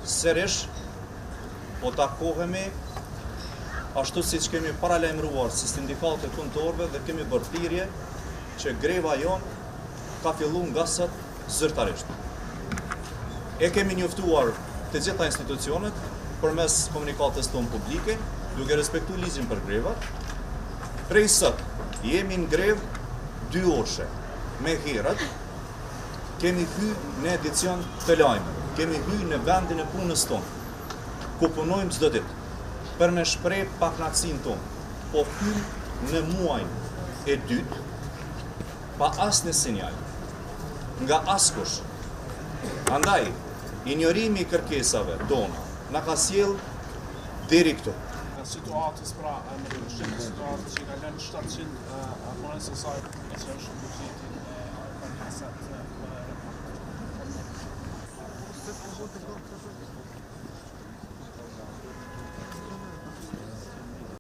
Sërish, po takohemi ashtu si që kemi paralajmëruar si sindikate punëtorëve dhe kemi bërë thirrje që greva jonë ka filluar nga sot zyrtarisht. E kemi njoftuar të gjitha institucionet përmes komunikatës tonë publike, duke respektuar ligjin për grevat. Prej sot jemi në grevë 2 orëshe. Me herët kemi hyrë në edicion të lajmeve. Kemi hyrë në vendin e punës tonë, ku punojmë çdo ditë, për me shpreh pakënaqësinë tonë, po hyrë në muajin e dytë, pa asnjë sinjal, nga askush. Andaj, injorimi I kërkesave tona, na ka sjell deri këtu. Situatës pra në përshqim situatës që ka lënë 700 punës e saj e që është buxhetin e organizat